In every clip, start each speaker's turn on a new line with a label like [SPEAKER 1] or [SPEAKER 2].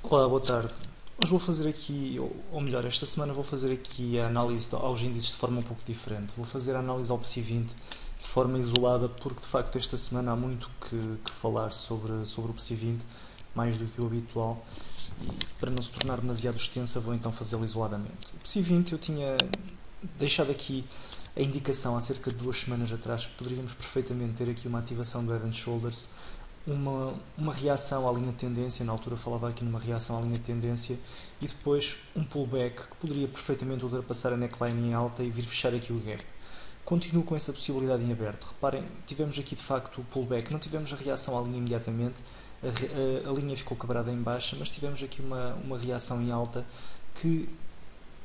[SPEAKER 1] Olá, boa tarde. Hoje vou fazer aqui, ou melhor, esta semana vou fazer aqui a análise aos índices de forma um pouco diferente. Vou fazer a análise ao PSI 20 de forma isolada, porque de facto esta semana há muito que falar sobre o PSI 20, mais do que o habitual, e para não se tornar demasiado extensa vou então fazê-lo isoladamente. O PSI 20 eu tinha deixado aqui a indicação há cerca de 2 semanas atrás que poderíamos perfeitamente ter aqui uma ativação do Head and Shoulders, uma reação à linha de tendência, na altura falava aqui numa reação à linha de tendência, e depois um pullback que poderia perfeitamente ultrapassar a neckline em alta e vir fechar aqui o gap. Continuo com essa possibilidade em aberto. Reparem, tivemos aqui de facto o pullback, não tivemos a reação à linha imediatamente, a linha ficou quebrada em baixa, mas tivemos aqui uma reação em alta que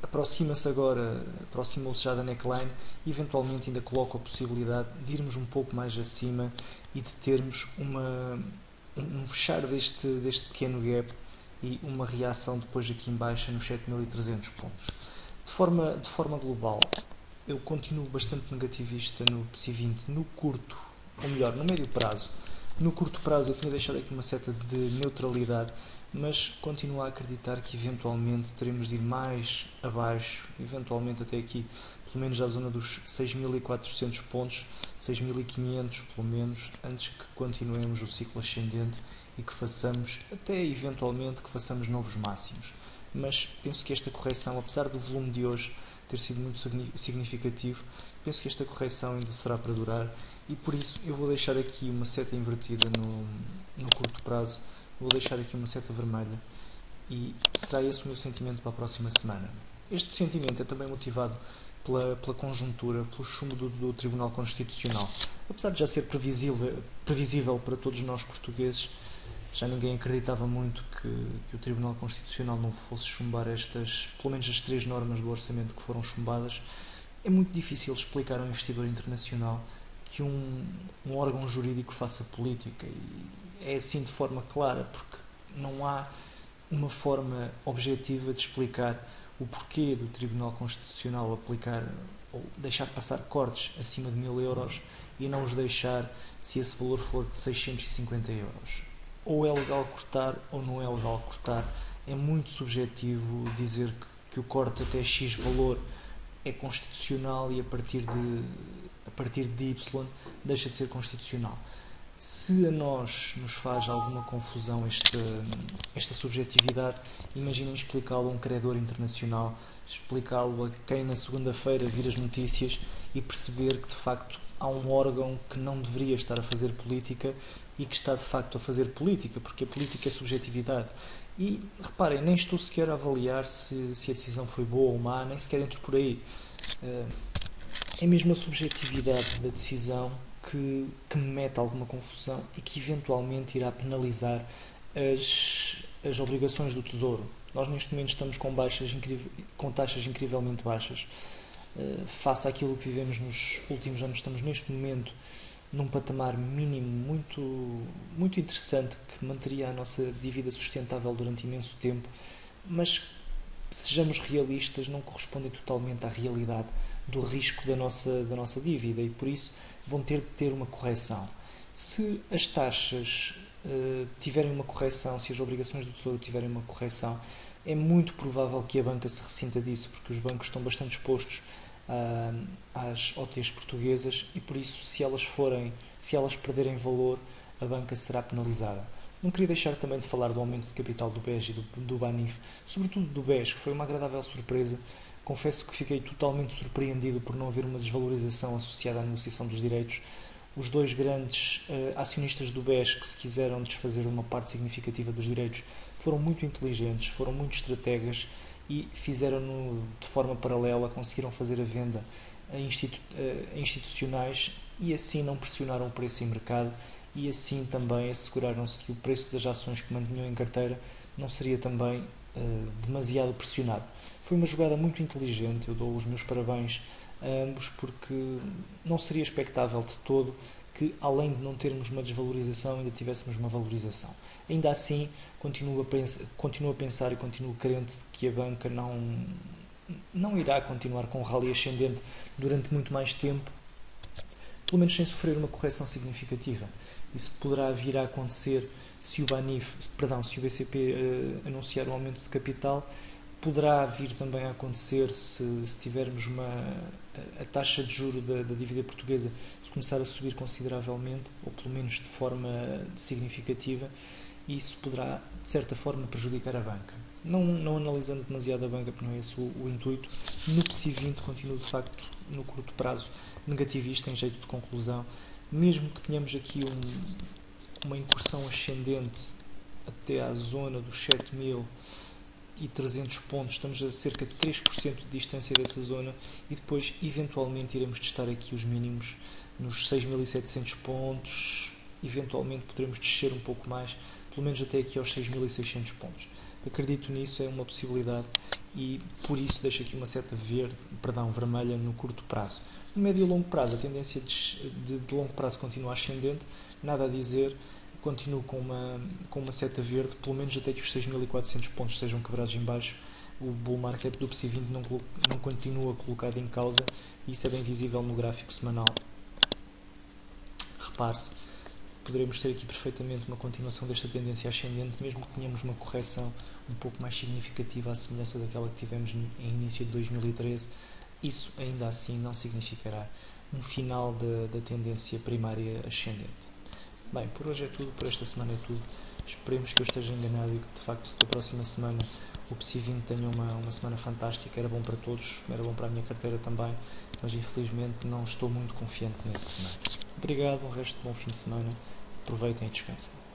[SPEAKER 1] aproxima-se agora, aproximou-se já da neckline e eventualmente ainda coloca a possibilidade de irmos um pouco mais acima e de termos um fechar deste pequeno gap e uma reação depois aqui em baixa nos 7.300 pontos. De forma global, eu continuo bastante negativista no PSI 20 no curto, ou melhor, no médio prazo. No curto prazo eu tinha deixado aqui uma seta de neutralidade, mas continuo a acreditar que eventualmente teremos de ir mais abaixo, eventualmente até aqui, pelo menos à zona dos 6.400 pontos, 6.500 pelo menos, antes que continuemos o ciclo ascendente e que façamos, até eventualmente, que façamos novos máximos. Mas penso que esta correção, apesar do volume de hoje ter sido muito significativo, penso que esta correção ainda será para durar e por isso eu vou deixar aqui uma seta invertida no curto prazo, vou deixar aqui uma seta vermelha e será esse o meu sentimento para a próxima semana. Este sentimento é também motivado pela conjuntura, pelo chumbo do Tribunal Constitucional. Apesar de já ser previsível para todos nós portugueses, já ninguém acreditava muito que o Tribunal Constitucional não fosse chumbar pelo menos as 3 normas do orçamento que foram chumbadas. É muito difícil explicar a um investidor internacional que um órgão jurídico faça política, e é assim de forma clara, porque não há uma forma objetiva de explicar o porquê do Tribunal Constitucional aplicar ou deixar passar cortes acima de 1.000 euros e não os deixar se esse valor for de 650 euros. Ou é legal cortar ou não é legal cortar. É muito subjetivo dizer que o corte até X valor é constitucional e a partir de Y deixa de ser constitucional. Se a nós nos faz alguma confusão esta subjetividade, imaginem explicá-lo a um credor internacional, explicá-lo a quem na segunda-feira vir as notícias e perceber que de facto há um órgão que não deveria estar a fazer política e que está de facto a fazer política, porque a política é subjetividade. E reparem, nem estou sequer a avaliar se a decisão foi boa ou má, nem sequer entro por aí. É mesmo a subjetividade da decisão que me mete alguma confusão e que eventualmente irá penalizar as obrigações do Tesouro. Nós neste momento estamos com taxas incrivelmente baixas. Face àquilo que vivemos nos últimos anos, estamos neste momento num patamar mínimo muito interessante que manteria a nossa dívida sustentável durante imenso tempo, mas sejamos realistas, não correspondem totalmente à realidade do risco da nossa dívida e por isso vão ter uma correção. Se as taxas tiverem uma correção, se as obrigações do Tesouro tiverem uma correção, é muito provável que a banca se ressinta disso, porque os bancos estão bastante expostos às OTs portuguesas e por isso se elas perderem valor, a banca será penalizada. Não queria deixar também de falar do aumento de capital do BES e do BANIF, sobretudo do BES, que foi uma agradável surpresa. Confesso que fiquei totalmente surpreendido por não haver uma desvalorização associada à negociação dos direitos. Os dois grandes acionistas do BES que se quiseram desfazer uma parte significativa dos direitos foram muito inteligentes, foram muito estrategas e fizeram-no de forma paralela, conseguiram fazer a venda a institucionais e assim não pressionaram o preço em mercado e assim também asseguraram-se que o preço das ações que mantinham em carteira não seria também demasiado pressionado. Foi uma jogada muito inteligente, eu dou os meus parabéns a ambos, porque não seria expectável de todo que, além de não termos uma desvalorização, ainda tivéssemos uma valorização. Ainda assim, continuo a pensar e continuo crente que a banca não irá continuar com o rally ascendente durante muito mais tempo, pelo menos sem sofrer uma correção significativa. Isso poderá vir a acontecer se o BANIF, perdão, se o BCP anunciar um aumento de capital, poderá vir também a acontecer se tivermos a taxa de juro da dívida portuguesa se começar a subir consideravelmente, ou pelo menos de forma significativa, isso poderá, de certa forma, prejudicar a banca. Não analisando demasiado a banca, porque não é esse o intuito, no PSI 20 continuo, de facto, no curto prazo, negativista, em jeito de conclusão. Mesmo que tenhamos aqui uma incursão ascendente até à zona dos 7.300 pontos, estamos a cerca de 3% de distância dessa zona, e depois, eventualmente, iremos testar aqui os mínimos nos 6.700 pontos, eventualmente poderemos descer um pouco mais, pelo menos até aqui aos 6.600 pontos. Acredito nisso, é uma possibilidade, e por isso deixo aqui uma seta vermelha no curto prazo. No médio e longo prazo, a tendência de longo prazo continua ascendente, nada a dizer, continuo com uma seta verde, pelo menos até que os 6.400 pontos sejam quebrados em baixo. O bull market do PSI 20 não continua colocado em causa, e isso é bem visível no gráfico semanal. Repare-se, poderemos ter aqui perfeitamente uma continuação desta tendência ascendente, mesmo que tenhamos uma correção um pouco mais significativa à semelhança daquela que tivemos em início de 2013. Isso ainda assim não significará um final da tendência primária ascendente. Bem, por hoje é tudo, por esta semana é tudo. Esperemos que eu esteja enganado e que de facto da próxima semana o PSI 20 tenha uma semana fantástica. Era bom para todos, era bom para a minha carteira também, mas infelizmente não estou muito confiante nesse cenário. Obrigado, um resto de bom fim de semana. Aproveitem e descansem.